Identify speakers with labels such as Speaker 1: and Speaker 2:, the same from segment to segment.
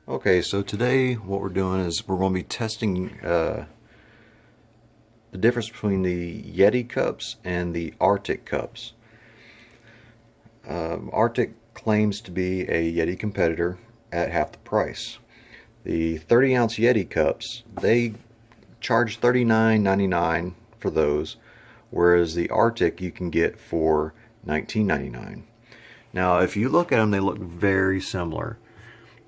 Speaker 1: Okay, so today what we're doing is we're going to be testing the difference between the Yeti cups and the RTIC cups. RTIC claims to be a Yeti competitor at half the price. The 30-ounce Yeti cups, they charge $39.99 for those, whereas the RTIC you can get for $19.99. Now, if you look at them, they look very similar.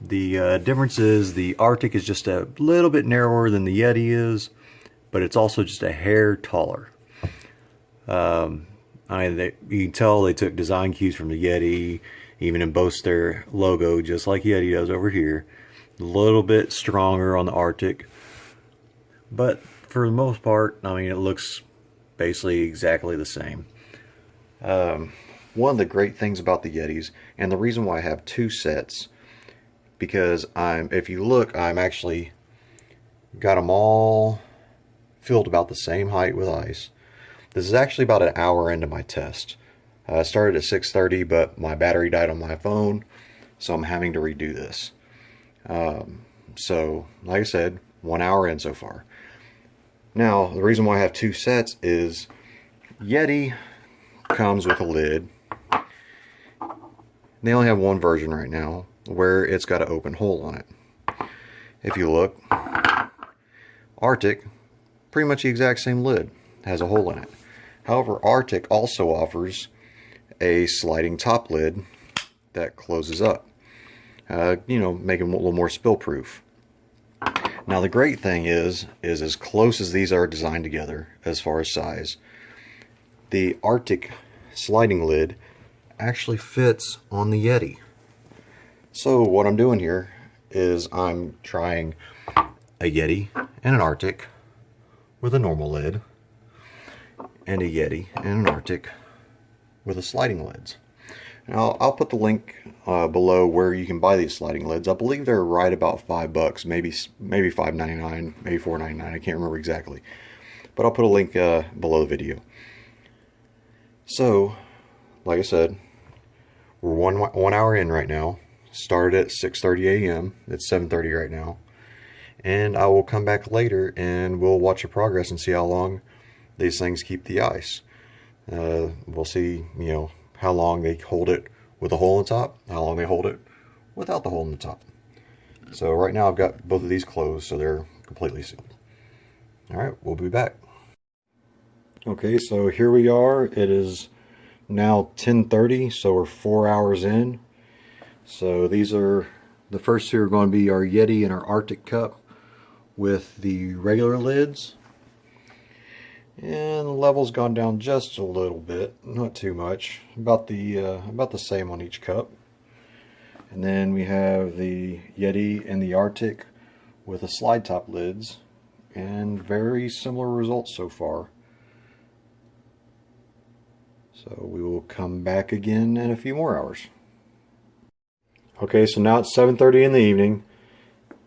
Speaker 1: The difference is the RTIC is just a little bit narrower than the Yeti is, but it's also just a hair taller. You can tell they took design cues from the Yeti, even in both their logo, just like Yeti does over here. A little bit stronger on the RTIC, but for the most part, it looks basically exactly the same. One of the great things about the Yetis, and the reason why I have two sets, because if you look, I'm actually got them all filled about the same height with ice. This is actually about an hour into my test. I started at 6:30, but my battery died on my phone, so I'm having to redo this. So, like I said, 1 hour in so far. Now, the reason why I have two sets is Yeti comes with a lid. They only have one version right now where it's got an open hole on it. If you look, RTIC, pretty much the exact same lid, has a hole in it. However, RTIC also offers a sliding top lid that closes up, making them a little more spill proof. Now the great thing is as close as these are designed together as far as size, the RTIC sliding lid actually fits on the Yeti. So what I'm doing here is I'm trying a Yeti and an RTIC with a normal lid, and a Yeti and an RTIC with the sliding lids. Now I'll put the link below where you can buy these sliding lids. I believe they're right about $5, maybe $5.99, maybe $4.99. I can't remember exactly, but I'll put a link below the video. So, like I said, we're one hour in right now. Started at 6:30 a.m. It's 7:30 right now, and I will come back later and we'll watch the progress and see how long these things keep the ice. We'll see, how long they hold it with a hole in the top, how long they hold it without the hole in the top. So right now I've got both of these closed, so they're completely sealed. All right, we'll be back. Okay, so here we are. It is now 10:30, so we're 4 hours in. So these are the first two are going to be our Yeti and our RTIC cup with the regular lids. And the level's gone down just a little bit, not too much, about the same on each cup. And then we have the Yeti and the RTIC with the slide top lids, and very similar results so far. So we will come back again in a few more hours. Okay, so now it's 7:30 in the evening,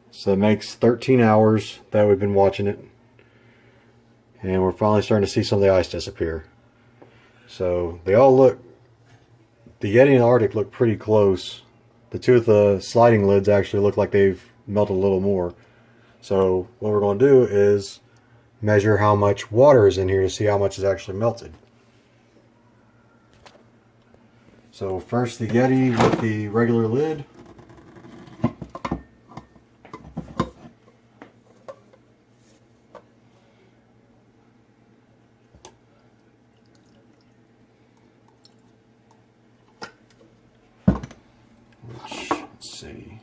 Speaker 1: so it makes 13 hours that we've been watching it. And we're finally starting to see some of the ice disappear. So they all look, the Yeti and the RTIC look pretty close. The two with the sliding lids actually look like they've melted a little more. So what we're going to do is measure how much water is in here to see how much is actually melted. So first the Yeti with the regular lid. Let's see.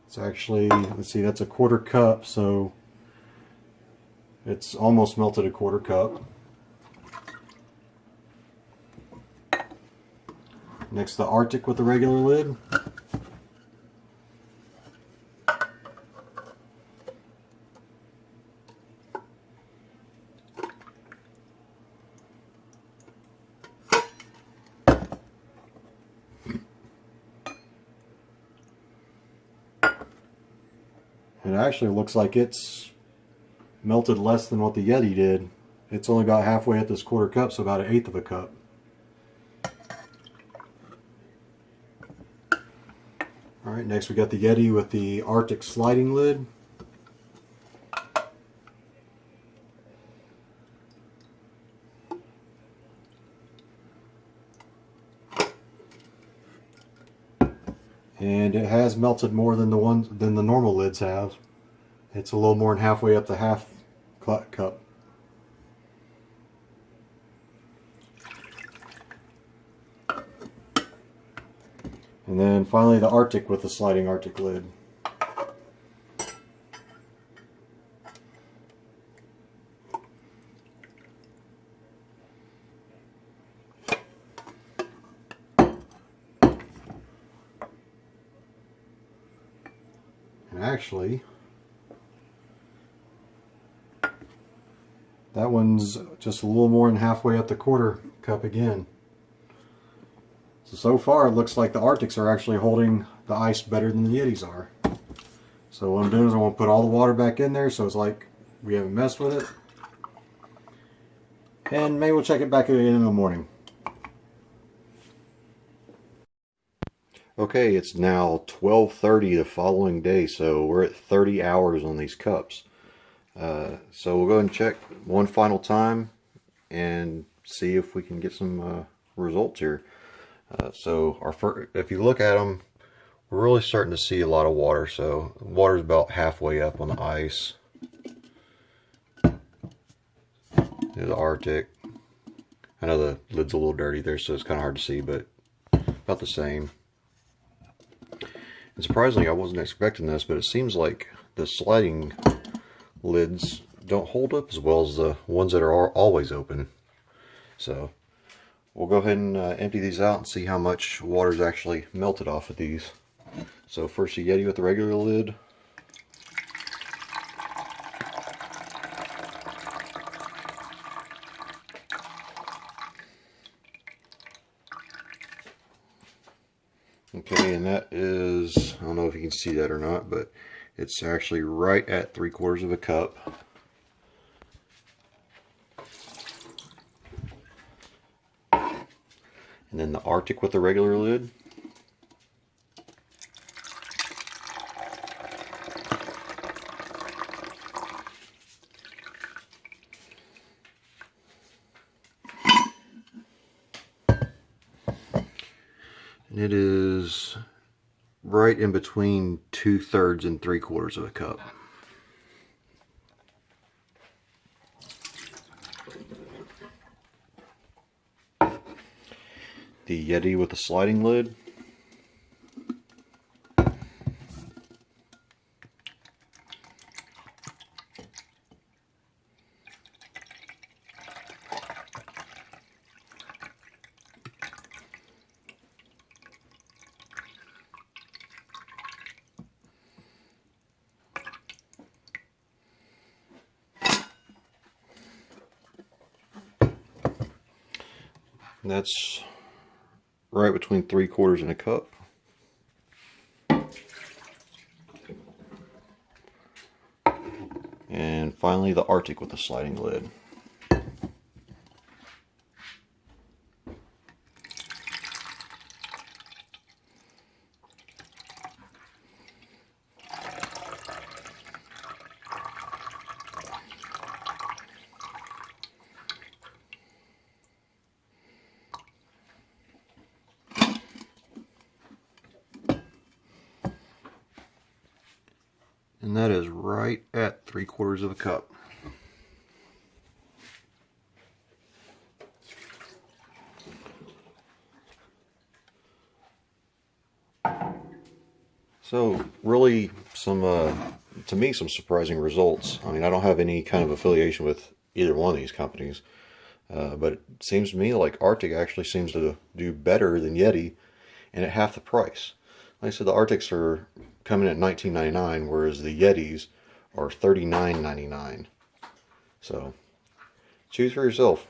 Speaker 1: It's actually, let's see, that's a quarter cup, so it's almost melted a quarter cup. Next, the RTIC with the regular lid. It actually looks like it's melted less than what the Yeti did. It's only about halfway at this quarter cup, so about 1/8 of a cup. Alright, next we got the Yeti with the RTIC sliding lid. And it has melted more than the normal lids have. It's a little more than halfway up the half cup. And then finally the RTIC with the sliding RTIC lid. And actually, that one's just a little more than halfway up the quarter cup again. So far it looks like the RTICs are actually holding the ice better than the Yetis are. So what I'm doing is I'm going to put all the water back in there so it's like we haven't messed with it. And maybe we'll check it back again in the morning. Okay, it's now 12:30 the following day, so we're at 30 hours on these cups. So we'll go ahead and check one final time and see if we can get some results here. So if you look at them, we're really starting to see a lot of water. So water's about halfway up on the ice. There's the RTIC. I know the lid's a little dirty there, so it's kind of hard to see, but about the same. And surprisingly, I wasn't expecting this, but it seems like the sliding lids don't hold up as well as the ones that are always open. So we'll go ahead and empty these out and see how much water's actually melted off of these. So first the Yeti with the regular lid. Okay, and that is, I don't know if you can see that or not, but it's actually right at 3/4 of a cup. And then the RTIC with the regular lid. And it is right in between 2/3 and 3/4 of a cup. The Yeti with the sliding lid. And that's right between 3/4 and a cup. And finally the RTIC with the sliding lid. And that is right at 3/4 of a cup. So really some, to me, some surprising results. I mean, I don't have any kind of affiliation with either one of these companies, but it seems to me like RTIC actually seems to do better than Yeti and at half the price. Like I said, the RTICs are coming at $19.99, whereas the Yetis are $39.99. So choose for yourself.